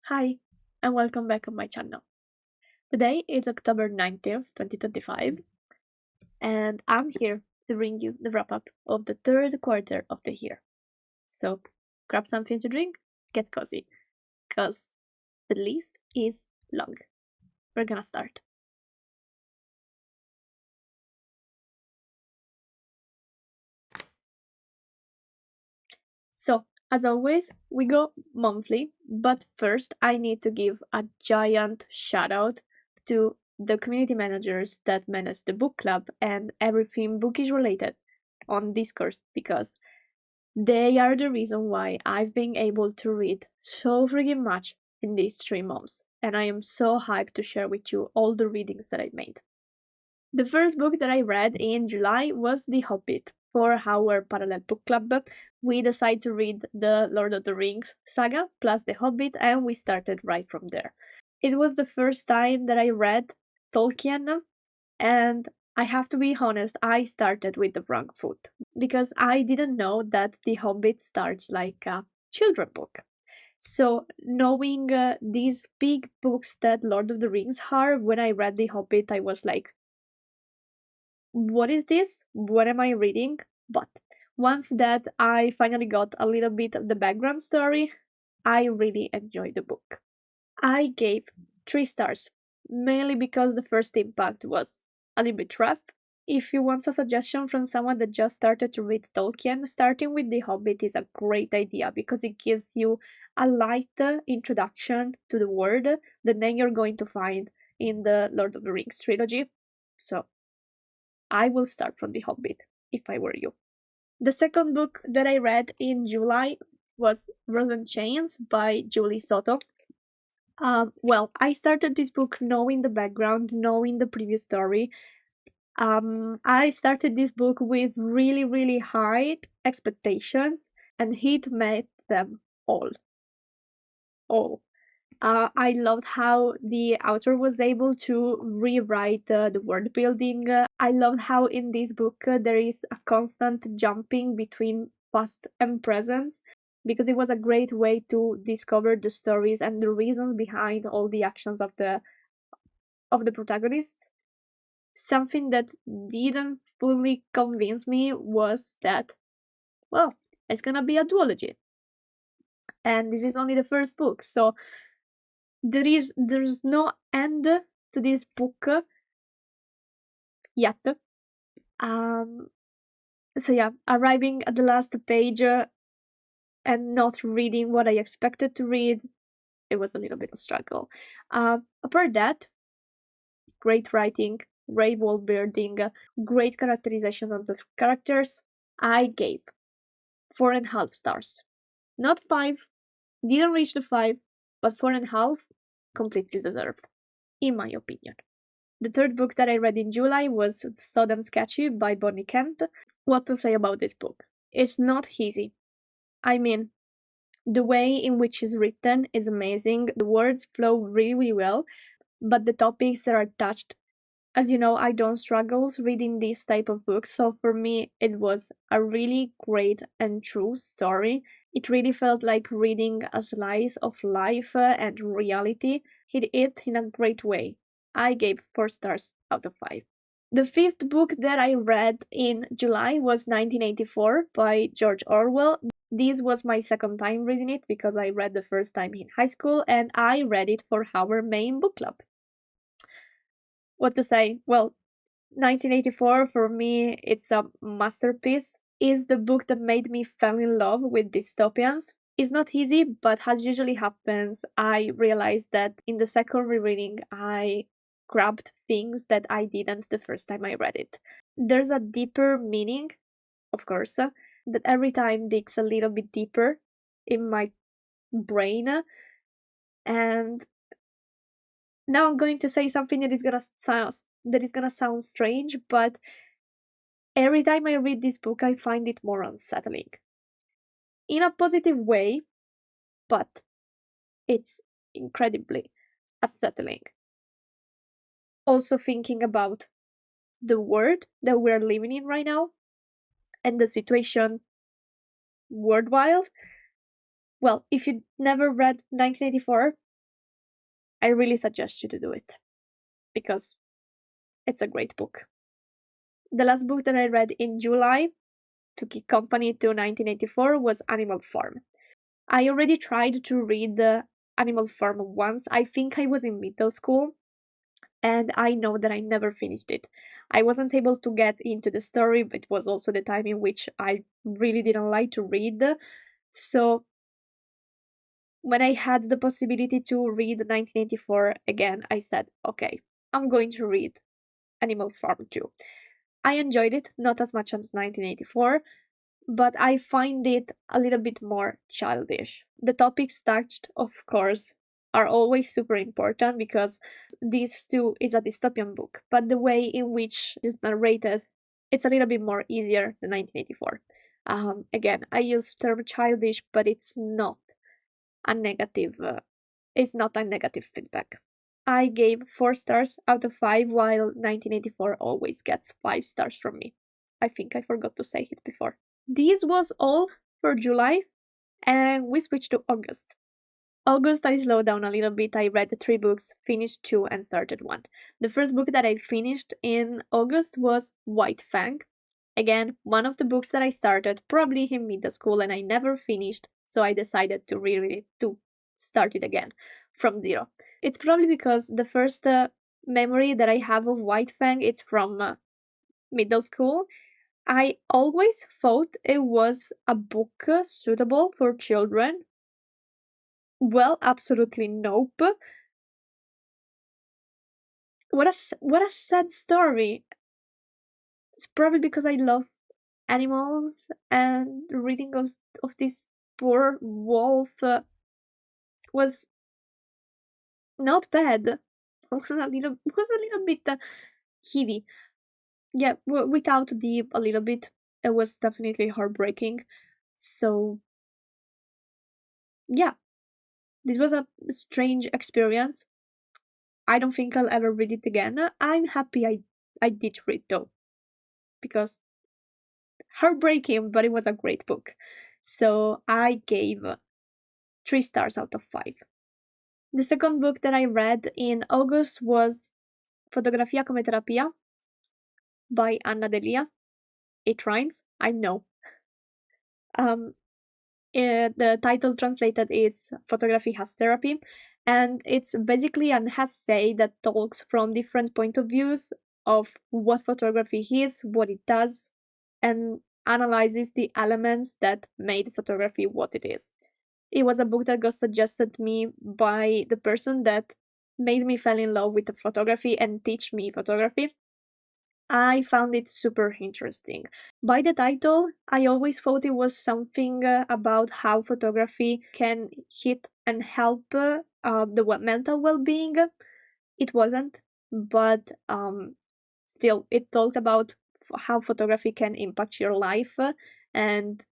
Hi, and welcome back on my channel. Today is October 19th, 2025, and I'm here to bring you the wrap up of the third quarter of the year. So, grab something to drink, get cozy, because the list is long. We're gonna start. So, as always, we go monthly, but first I need to give a giant shout out to the community managers that manage the book club and everything bookish related on Discord because they are the reason why I've been able to read so freaking much in these 3 months, and I am so hyped to share with you all the readings that I made. The first book that I read in July was The Hobbit. For our parallel book club, we decided to read the Lord of the Rings saga plus The Hobbit, and we started right from there. It was the first time that I read Tolkien, and I have to be honest, I started with the wrong foot because I didn't know that The Hobbit starts like a children book. So, knowing these big books that Lord of the Rings are, when I read The Hobbit, I was like, what is this? What am I reading? But once that I finally got a little bit of the background story, I really enjoyed the book. I gave 3 stars, mainly because the first impact was a little bit rough. If you want a suggestion from someone that just started to read Tolkien, starting with The Hobbit is a great idea because it gives you a light introduction to the world that then you're going to find in the Lord of the Rings trilogy. So I will start from The Hobbit if I were you. The second book that I read in July was Rosen Chains by Julie Soto. Well, I started this book knowing the background, knowing the previous story. I started this book with really, really high expectations, and it met them all. All. I loved how the author was able to rewrite the world building. I loved how in this book there is a constant jumping between past and present because it was a great way to discover the stories and the reasons behind all the actions of the protagonists. Something that didn't fully convince me was that, well, it's gonna be a duology. And this is only the first book, so there's no end to this book yet. So yeah, arriving at the last page and not reading what I expected to read, it was a little bit of struggle. Apart that, great writing, great world building, great characterization of the characters. I gave 4.5 stars. Not 5, didn't reach the 5, but 4.5 completely deserved, in my opinion. The third book that I read in July was Sodom Sketchy by Bonnie Kent. What to say about this book? It's not easy. I mean, the way in which it's written is amazing. The words flow really, really well, but the topics that are touched, as you know, I don't struggle reading this type of books, so for me it was a really great and true story. It really felt like reading a slice of life and reality. Hit it in a great way. I gave 4 stars out of 5. The fifth book that I read in July was 1984 by George Orwell. This was my second time reading it because I read the first time in high school and I read it for our main book club. What to say? Well, 1984 for me, it's a masterpiece. It's the book that made me fall in love with dystopians. It's not easy, but as usually happens, I realized that in the second rereading, I grabbed things that I didn't the first time I read it. There's a deeper meaning, of course, that every time digs a little bit deeper in my brain. And now I'm going to say something that is gonna sound strange, but every time I read this book, I find it more unsettling. In a positive way, but it's incredibly unsettling. Also, thinking about the world that we're living in right now and the situation worldwide. Well, if you never read 1984, I really suggest you to do it because it's a great book. The last book that I read in July to keep company to 1984 was Animal Farm. I already tried to read the Animal Farm once. I think I was in middle school, and I know that I never finished it. I wasn't able to get into the story, but it was also the time in which I really didn't like to read. So when I had the possibility to read 1984 again, I said, okay, I'm going to read Animal Farm too. I enjoyed it, not as much as 1984, but I find it a little bit more childish. The topics touched, of course, are always super important because this too is a dystopian book, but the way in which it is narrated, it's a little bit more easier than 1984. Again, I use term childish, but it's not a negative. It's not a negative feedback. I gave 4 stars out of 5, while 1984 always gets 5 stars from me. I think I forgot to say it before. This was all for July, and we switched to August. August, I slowed down a little bit. I read 3 books, finished 2, and started 1. The first book that I finished in August was White Fang. Again, one of the books that I started probably in middle school and I never finished, so I decided to reread it, to start it again from zero. It's probably because the first memory that I have of White Fang it's from middle school. I always thought it was a book suitable for children. Well, absolutely nope. What a sad story. It's probably because I love animals and reading of this poor wolf was not bad. Was a little bit heavy. Yeah, without the a little bit, it was definitely heartbreaking. So yeah, this was a strange experience. I don't think I'll ever read it again. I'm happy I did read though, because heartbreaking, but it was a great book. So I gave 3 stars out of 5. The second book that I read in August was Fotografia come terapia by Anna Delia. It rhymes, I know. The title translated is Photography as Therapy, and it's basically an essay that talks from different point of views of what photography is, what it does, and analyzes the elements that made photography what it is. It was a book that got suggested me by the person that made me fall in love with photography and teach me photography. I found it super interesting. By the title, I always thought it was something about how photography can hit and help the mental well-being. It wasn't, but still, it talked about how photography can impact your life and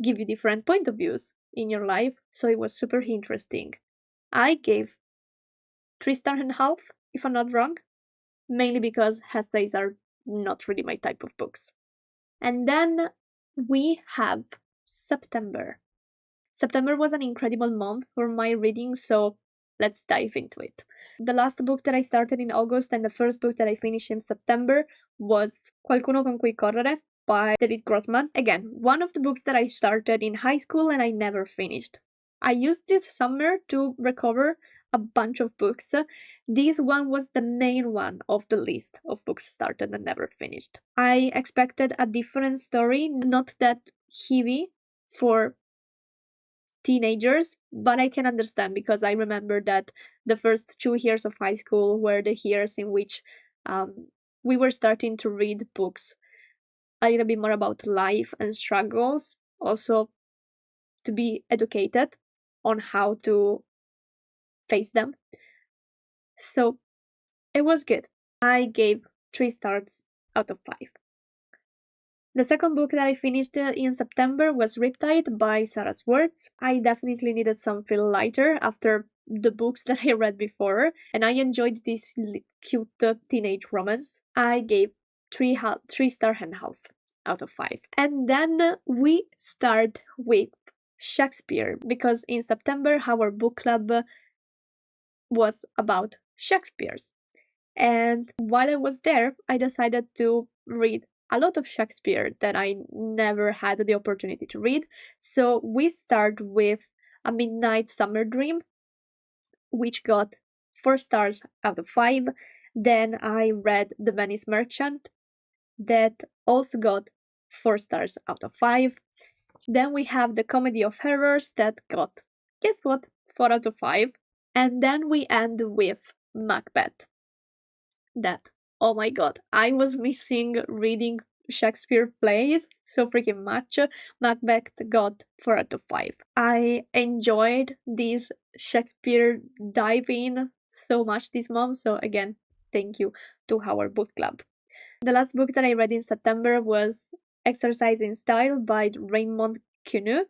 give you different point of views in your life. So it was super interesting. I gave 3.5 stars, if I'm not wrong, mainly because essays are not really my type of books. And then we have September. September was an incredible month for my reading, so let's dive into it. The last book that I started in August and the first book that I finished in September was Qualcuno con cui correre by David Grossman. Again, one of the books that I started in high school and I never finished. I used this summer to recover a bunch of books. This one was the main one of the list of books started and never finished. I expected a different story, not that heavy for teenagers, but I can understand because I remember that the first 2 years of high school were the years in which we were starting to read books a little bit more about life and struggles, also to be educated on how to face them. So it was good. I gave 3 stars out of 5. The second book that I finished in September was Riptide by Sarah Swartz. I definitely needed something lighter after the books that I read before, and I enjoyed this cute teenage romance. I gave 3.5 stars out of 5. And then we start with Shakespeare, because in September our book club was about Shakespeare's. And while I was there, I decided to read a lot of Shakespeare that I never had the opportunity to read. So we start with A Midnight Summer Dream, which got 4 stars out of 5. Then I read The Venice Merchant, that also got 4 stars out of 5. Then we have The Comedy of Errors, that got, guess what, 4 out of 5. And then we end with Macbeth, that, oh my god, I was missing reading Shakespeare plays so freaking much. Macbeth got 4 out of 5. I enjoyed this Shakespeare dive in so much this month, so again, thank you to our book club. The last book that I read in September was Exercise in Style by Raymond Queneau.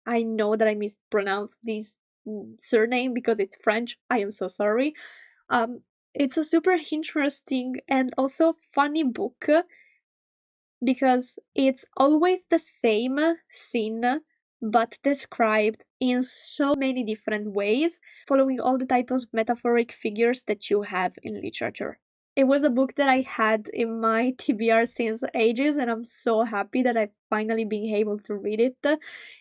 I know that I mispronounced this surname because it's French. I am so sorry. It's a super interesting and also funny book because it's always the same scene but described in so many different ways, following all the types of metaphoric figures that you have in literature. It was a book that I had in my TBR since ages, and I'm so happy that I've finally been able to read it.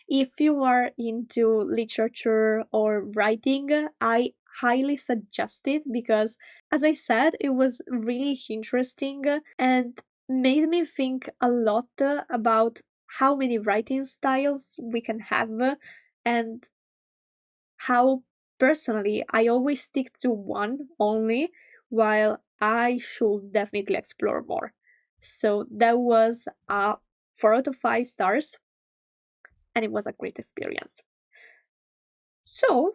If you are into literature or writing, I highly suggest it because, as I said, it was really interesting and made me think a lot about how many writing styles we can have and how personally I always stick to one only, while I should definitely explore more. So that was a 4 out of 5 stars, and it was a great experience. So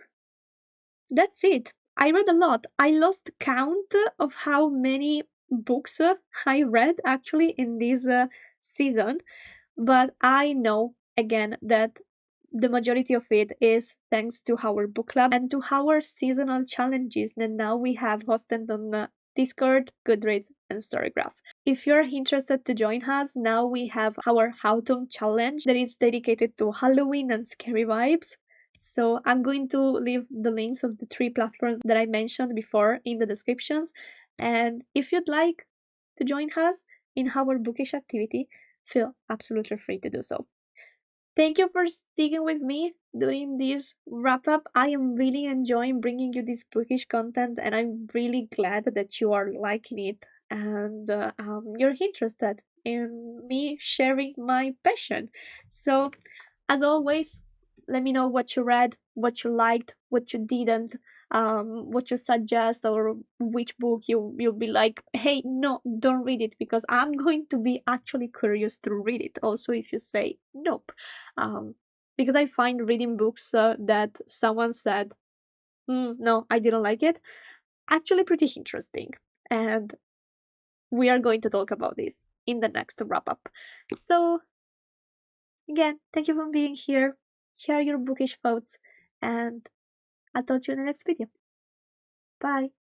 that's it. I read a lot. I lost count of how many books I read actually in this season, but I know again that the majority of it is thanks to our book club and to our seasonal challenges that now we have hosted on Discord, Goodreads, and Storygraph. If you're interested to join us, now we have our Autumn challenge that is dedicated to Halloween and scary vibes. So I'm going to leave the links of the 3 platforms that I mentioned before in the descriptions. And if you'd like to join us in our bookish activity, feel absolutely free to do so. Thank you for sticking with me during this wrap up. I am really enjoying bringing you this bookish content, and I'm really glad that you are liking it and you're interested in me sharing my passion. So, as always, let me know what you read, what you liked, what you didn't, what you suggest, or which book you'll be like, hey, no, don't read it, because I'm going to be actually curious to read it. Also, if you say nope, because I find reading books that someone said, no, I didn't like it, actually pretty interesting, and we are going to talk about this in the next wrap up. So again, thank you for being here. Share your bookish thoughts, and I'll talk to you in the next video. Bye!